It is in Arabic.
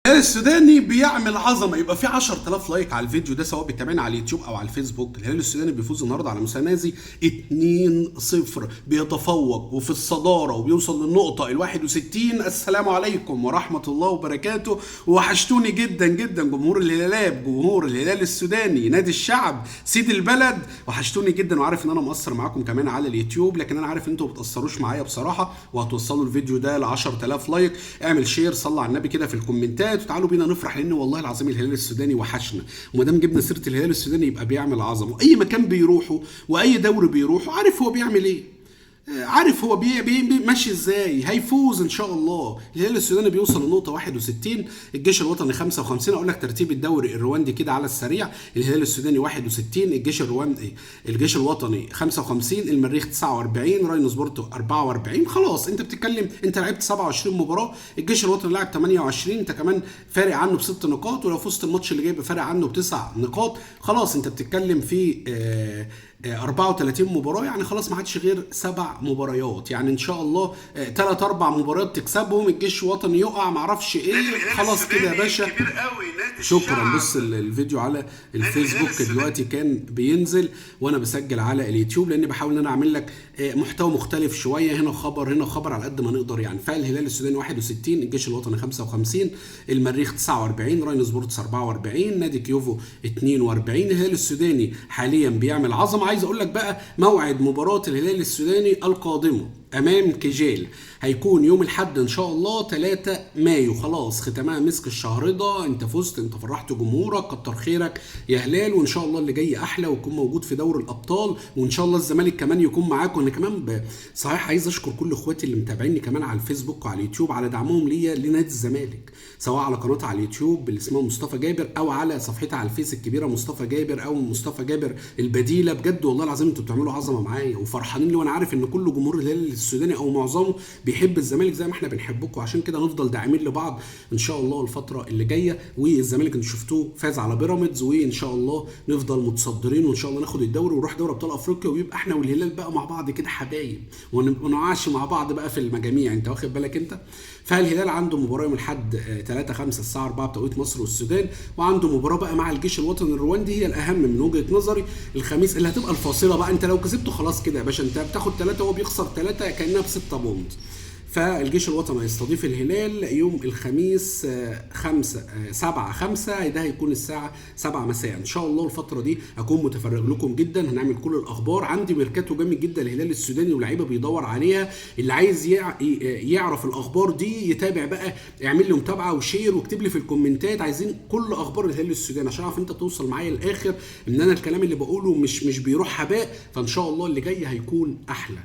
السوداني بيعمل عظمه. يبقى في 10000 لايك على الفيديو ده سواء بتتابعنا على اليوتيوب او على الفيسبوك. الهلال السوداني بيفوز النهارده على مسانازي 2-0، بيتفوق وفي الصداره وبيوصل للنقطه ال 61. السلام عليكم ورحمه الله وبركاته. وحشتوني جدا جدا جمهور الهلال، جمهور الهلال السوداني، نادي الشعب، سيد البلد. وحشتوني جدا، وعارف ان انا مقصر معاكم كمان على اليوتيوب، لكن انا عارف ان انتوا ما بتاثروش معايا بصراحه، وهتوصلوا الفيديو ده ل 10000 لايك. اعمل شير، صلي على النبي كده في الكومنتات، وتعالوا بينا نفرح، لان والله العظيم الهلال السوداني وحشنا. وما دام جبنا سيره الهلال السوداني يبقى بيعمل عظمه. اي مكان بيروحوا واي دوري بيروحوا عارف هو بيعمل ايه، عارف هو ماشي ازاي. هيفوز ان شاء الله. الهلال السوداني بيوصل لنقطه 61، الجيش الوطني 55. اقول لك ترتيب الدوري الرواندي كده على السريع: الهلال السوداني 61، الجيش الرواندي الجيش الوطني 55، المريخ 49، راين سبورتو 44. خلاص انت بتتكلم، انت لعبت 27 مباراه، الجيش الوطني لعب 28، انت كمان فارق عنه ب6 نقاط، ولو فزت الماتش اللي جاي بفارق عنه ب9 نقاط. خلاص انت بتتكلم في 34 مباراه، يعني خلاص ما عادش غير 7 مباريات. يعني ان شاء الله 3-4 مباريات تكسبهم، الجيش الوطني يقع معرفش ايه، خلاص كده يا باشا. شكرا. بص الفيديو على الفيسبوك دلوقتي كان بينزل وانا بسجل على اليوتيوب، لاني بحاول ان انا اعمل لك محتوى مختلف شويه، هنا خبر هنا خبر على قد ما نقدر يعني. فالهلال السوداني 61، الجيش الوطني 55، المريخ 49، راين سبورتس 44، نادي كيوفو 42. الهلال السوداني حاليا بيعمل عظمه. عايز اقول لك بقى موعد مباراه الهلال السوداني القادمه امام كيجيل هيكون يوم الاحد ان شاء الله 3 مايو. خلاص ختمها مسك الشهر ده، انت فزت، انت فرحت جمهورك، كتر خيرك يا هلال. وان شاء الله اللي جاي احلى، ويكون موجود في دوري الابطال، وان شاء الله الزمالك كمان يكون معاكم. انا كمان صحيح عايز اشكر كل اخواتي اللي متابعيني كمان على الفيسبوك وعلى اليوتيوب على دعمهم ليا لنادي الزمالك، سواء على قناتي على اليوتيوب اللي اسمها مصطفى جابر، او على صفحتي على الفيس الكبيره مصطفى جابر، او مصطفى جابر البديله. بجد والله العظيم انتوا بتعملوا عظمه معايا وفرحانين لي، وانا عارف ان كل جمهور الهلال السوداني او معظمه بيحب الزمالك زي ما احنا بنحبكم، عشان كده نفضل داعمين لبعض ان شاء الله الفتره اللي جايه. والزمالك انتوا شفتوه فاز على بيراميدز، وان شاء الله نفضل متصدرين، وان شاء الله ناخد الدوري ونروح دوري ابطال افريقيا، ويبقى احنا والهلال بقى مع بعض كده حبايب، وما نقعش مع بعض بقى في المجاميع، انت واخد بالك انت. فالهلال عنده مباراه يوم الاحد 3/5 الساعه 4 بتوقيت مصر والسودان، وعنده مباراه بقى مع الجيش الوطني الرواندي، هي الاهم من وجهه نظري، الخميس اللي هتبقى الفاصله بقى. انت لو كسبته خلاص كده يا باشا، انت بتاخد 3 وهو بيخسر 3، كانها ب6 بونت. فالجيش الوطني هيستضيف الهلال يوم الخميس 7/5، ده هيكون الساعة 7 مساء. ان شاء الله الفترة دي اكون متفرغ لكم جدا، هنعمل كل الاخبار. عندي ميركاتو جامد جدا الهلال السوداني ولاعيبه بيدور عليها، اللي عايز يعرف الاخبار دي يتابع بقى، اعمل لي متابعة وشير واكتب لي في الكومنتات عايزين كل اخبار الهلال السوداني، عشان اعرف انت توصل معايا الاخر ان انا الكلام اللي بقوله مش بيروح هباء. فان شاء الله اللي جاي هيكون احلى.